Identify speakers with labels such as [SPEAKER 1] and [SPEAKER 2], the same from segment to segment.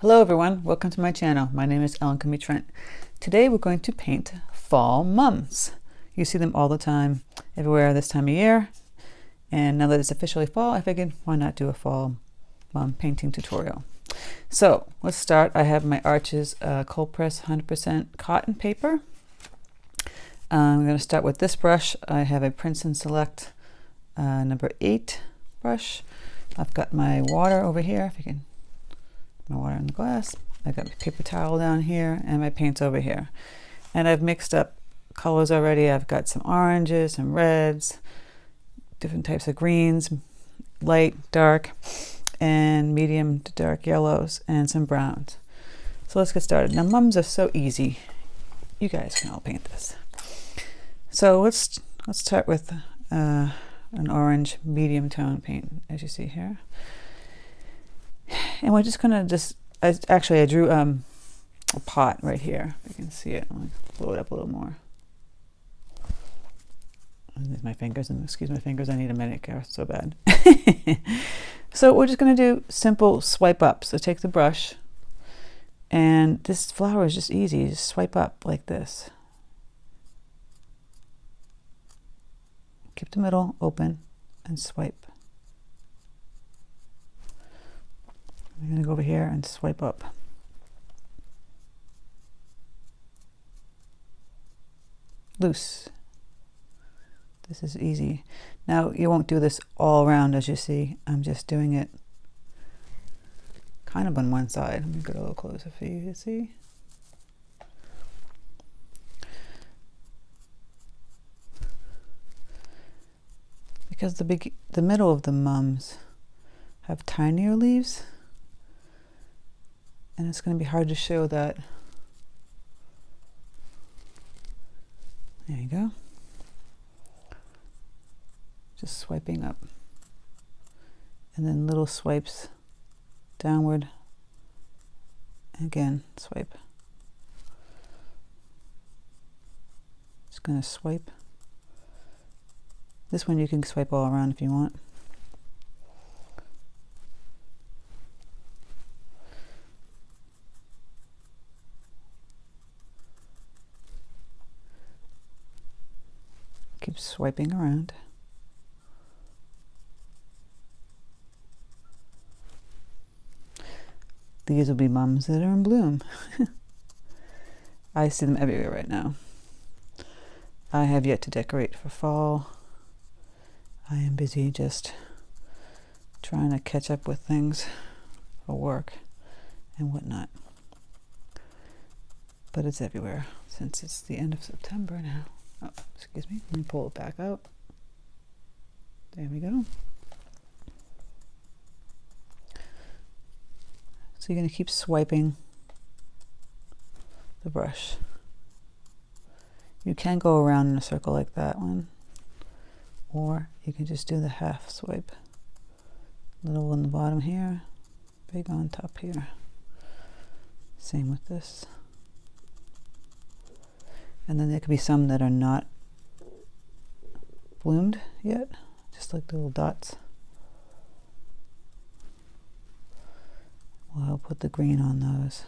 [SPEAKER 1] Hello everyone, welcome to my channel. My name is Crimi-trent. Today we're going to paint fall mums. You see them all the time, everywhere this time of year. And now that it's officially fall, I figured why not do a fall mum painting tutorial. So let's start. I have my Arches cold press 100% cotton paper. I'm going to start with this brush. I have a Princeton Select number 8 brush. I've got my water over here, if you can. My water in the glass. I got my paper towel down here and my paints over here. And I've mixed up colors already. I've got some oranges and reds, different types of greens, light, dark, and medium to dark yellows, and some browns. So let's get started. Now mums are so easy. You guys can all paint this. So let's start with an orange medium tone paint, as you see here. And we're just gonna I drew a pot right here. If you can see it, I'll blow it up a little more. And there's my fingers, and excuse my fingers, I need a manicure so bad. So we're just gonna do simple swipe up. So take the brush, and this flower is just easy. You just swipe up like this. Keep the middle open and swipe. I'm going to go over here and swipe up. Loose. This is easy. Now you won't do this all around, as you see. I'm just doing it kind of on one side. Let me get a little closer for you to see. Because the middle of the mums have tinier leaves, and it's going to be hard to show that. There you go. Just swiping up. And then little swipes downward. Again, swipe. Just going to swipe. This one you can swipe all around if you want. Keep swiping around. These will be mums that are in bloom. I see them everywhere right now. I have yet to decorate for fall. I am busy just trying to catch up with things for work and whatnot. But it's everywhere since it's the end of September now. Oh, excuse me. Let me pull it back out. There we go. So you're going to keep swiping the brush. You can go around in a circle like that one, or you can just do the half swipe. Little on the bottom here, big on top here. Same with this. And then there could be some that are not bloomed yet, just like little dots. Well, I'll put the green on those.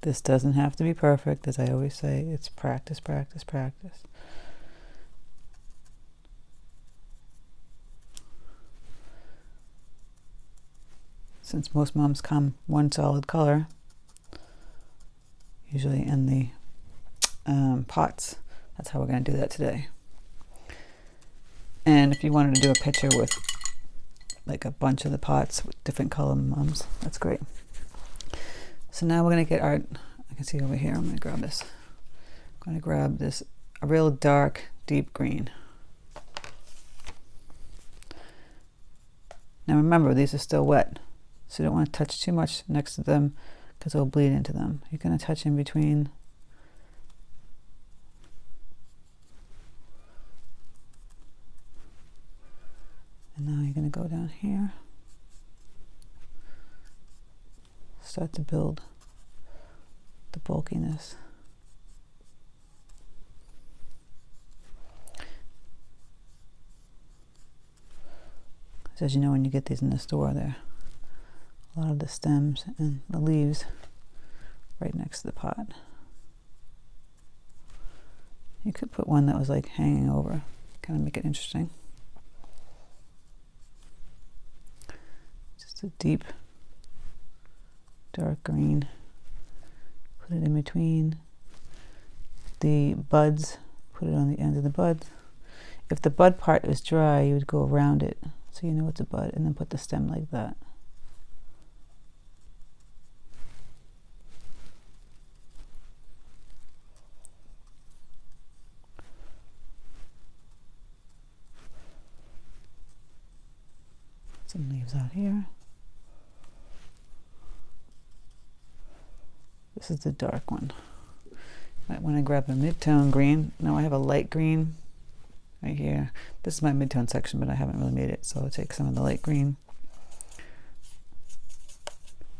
[SPEAKER 1] This doesn't have to be perfect, as I always say. It's practice, practice, practice. Since most mums come one solid color, usually in the pots, that's how we're going to do that today. And if you wanted to do a picture with like a bunch of the pots with different color mums, that's great. So now we're going to get our, I can see over here, I'm going to grab this. I'm going to grab this, a real dark, deep green. Now remember, these are still wet, so you don't want to touch too much next to them because it'll bleed into them. You're going to touch in between. And now you're going to go down here. start to build the bulkiness. As you know, when you get these in the store, there a lot of the stems and the leaves right next to the pot. You could put one that was like hanging over, kind of make it interesting. Just a deep dark green. Put it in between the buds, put it on the end of the buds. If the bud part is dry, you would go around it so you know it's a bud, and then put the stem like that. Some leaves out here. This is the dark one. Might want to grab a mid-tone green. Now I have a light green right here. This is my mid-tone section, but I haven't really made it, so I'll take some of the light green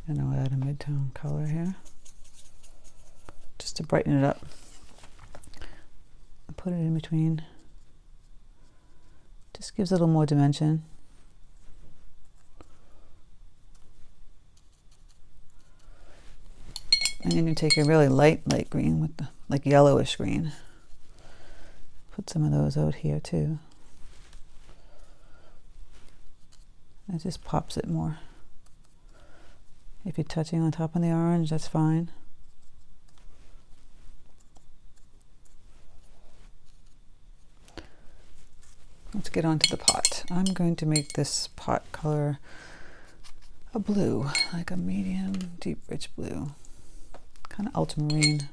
[SPEAKER 1] and I'll add a mid-tone color here just to brighten it up. Put it in between. Just gives it a little more dimension. And then you take a really light green with the like yellowish green. Put some of those out here too. It just pops it more. If you're touching on top of the orange, that's fine. Let's get on to the pot. I'm going to make this pot color a blue, like a medium, deep, rich blue. Kind of ultramarine.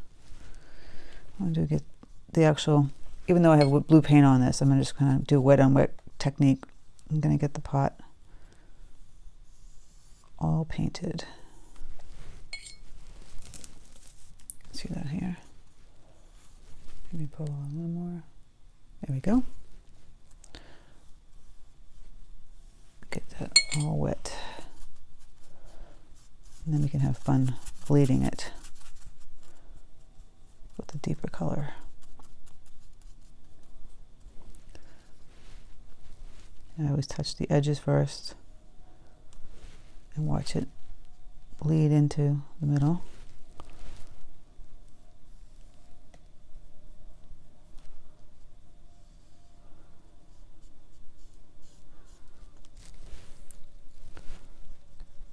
[SPEAKER 1] I want to get the actual, even though I have blue paint on this, I'm going to just kind of do wet on wet technique. I'm going to get the pot all painted. See that here? Let me pull on a little more. There we go. Get that all wet. And then we can have fun bleeding it with a deeper color. I always touch the edges first and watch it bleed into the middle.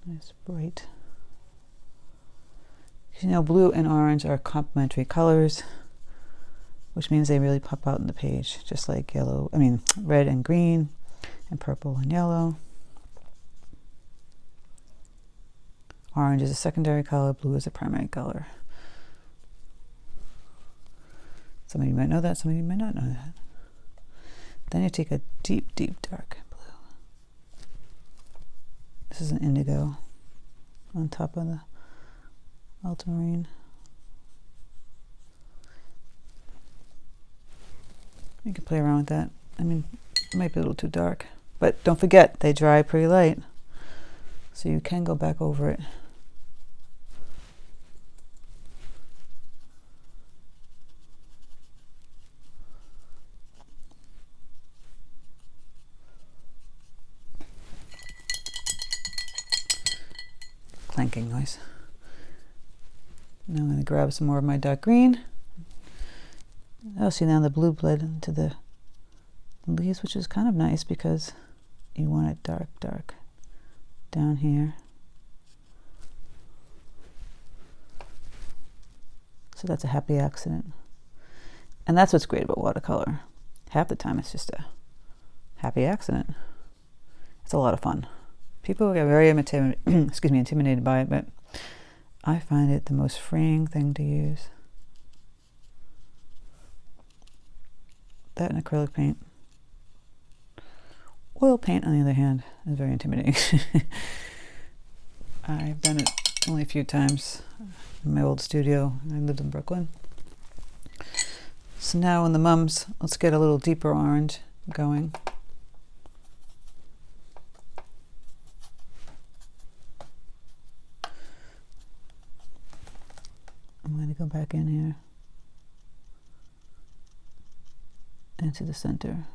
[SPEAKER 1] Nice bright. You know, blue and orange are complementary colors, which means they really pop out in the page, just like red and green, and purple and yellow. Orange is a secondary color, blue is a primary color. Some of you might know that, some of you might not know that. Then you take a deep, deep dark blue. This is an indigo on top of the ultramarine. You can play around with that. I mean, it might be a little too dark, but don't forget, they dry pretty light, so you can go back over it. Clanking noise. Now I'm going to grab some more of my dark green. Oh, see, now the blue bled into the leaves, which is kind of nice because you want it dark, dark down here. So that's a happy accident. And that's what's great about watercolor. Half the time it's just a happy accident. It's a lot of fun. People get very intimidated by it, but I find it the most freeing thing to use. That and acrylic paint. Oil paint, on the other hand, is very intimidating. I've done it only a few times in my old studio. I lived in Brooklyn. So now in the mums, let's get a little deeper orange going. go back in here into the center.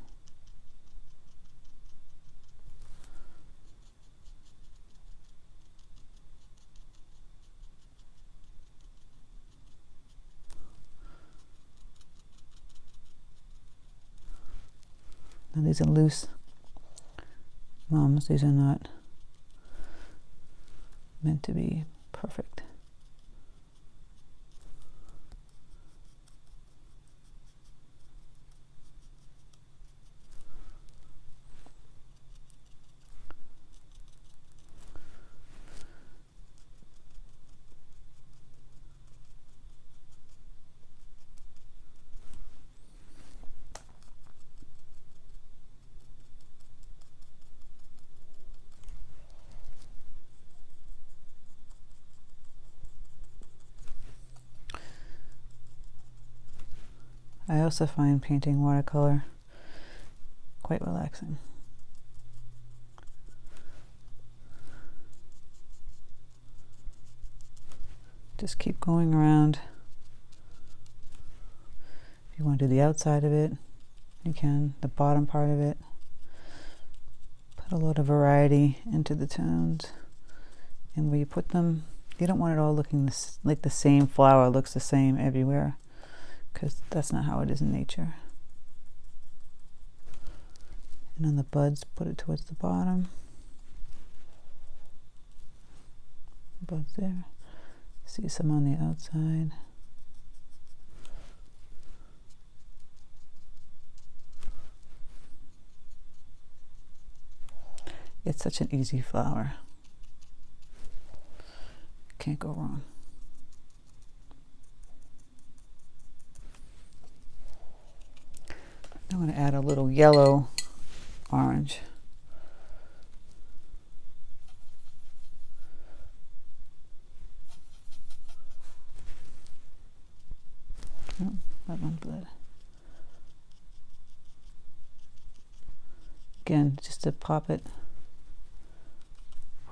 [SPEAKER 1] Now these are loose mums. These are not meant to be perfect. I also find painting watercolor quite relaxing. Just keep going around. If you want to do the outside of it, you can. The bottom part of it. Put a lot of variety into the tones. And where you put them, you don't want it all looking like the same flower looks the same everywhere, because that's not how it is in nature. And on the buds, put it towards the bottom. Buds there. See some on the outside. It's such an easy flower. Can't go wrong. I'm going to add a little yellow orange. Oh, that one's bled. Again, just to pop it,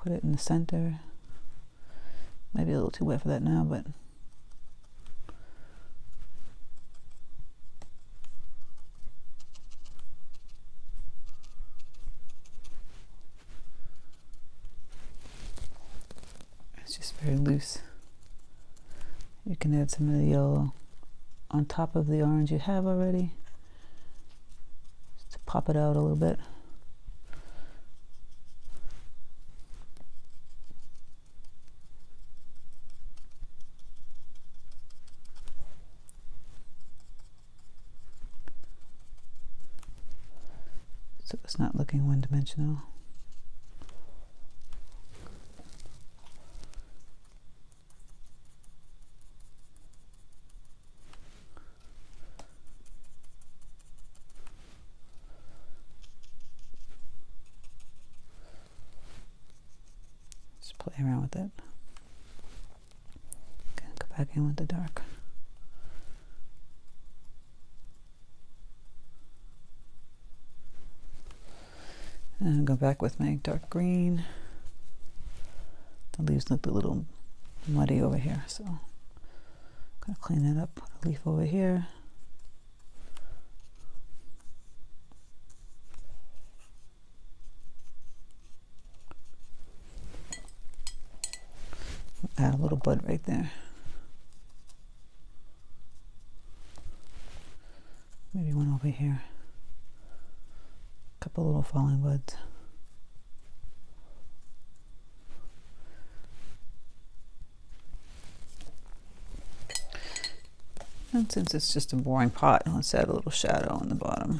[SPEAKER 1] put it in the center. Might be a little too wet for that now, but it's just very loose. You can add some of the yellow on top of the orange you have already, just to pop it out a little bit. So it's not looking one-dimensional. Just play around with it. Okay, go back in with the dark. And go back with my dark green. The leaves look a little muddy over here, so I'm going to clean that up. Put a leaf over here. Add a little bud right there. Maybe one over here. Couple little falling buds. And since it's just a boring pot, let's add a little shadow on the bottom.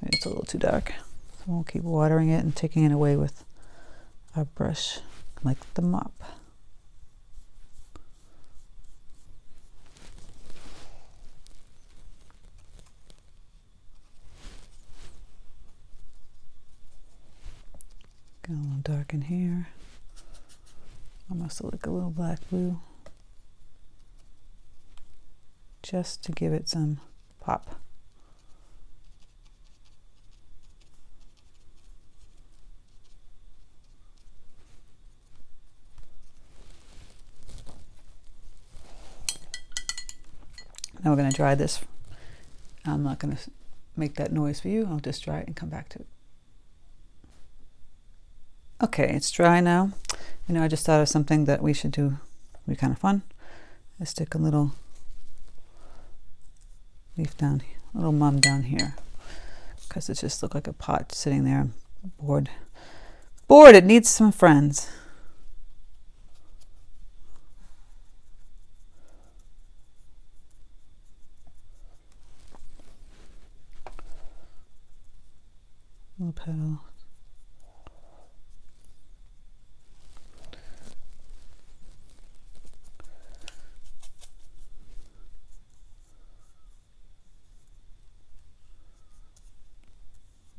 [SPEAKER 1] Maybe it's a little too dark, so we'll keep watering it and taking it away with our brush, like the mop. Got a little dark in here. Almost like a little black blue. Just to give it some pop. Now we're going to dry this. I'm not going to make that noise for you. I'll just dry it and come back to it. Okay, it's dry now. You know, I just thought of something that we should do. Be kind of fun. I stick a little leaf down, a little mum down here, because it just looked like a pot sitting there. I'm bored. Bored. It needs some friends. Little petal.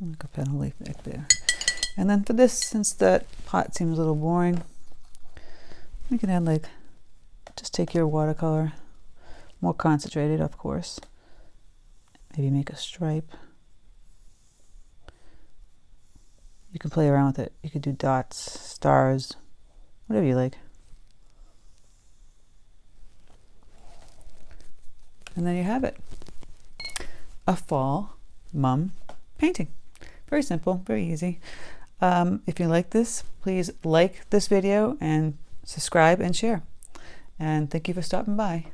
[SPEAKER 1] Like a petal leaf back there. And then for this, since that pot seems a little boring, we can add like, just take your watercolor, more concentrated of course, maybe make a stripe. You can play around with it. You could do dots, stars, whatever you like. And then you have it. A fall mum painting. Very simple, very easy. If you like this, please like this video and subscribe and share. And thank you for stopping by.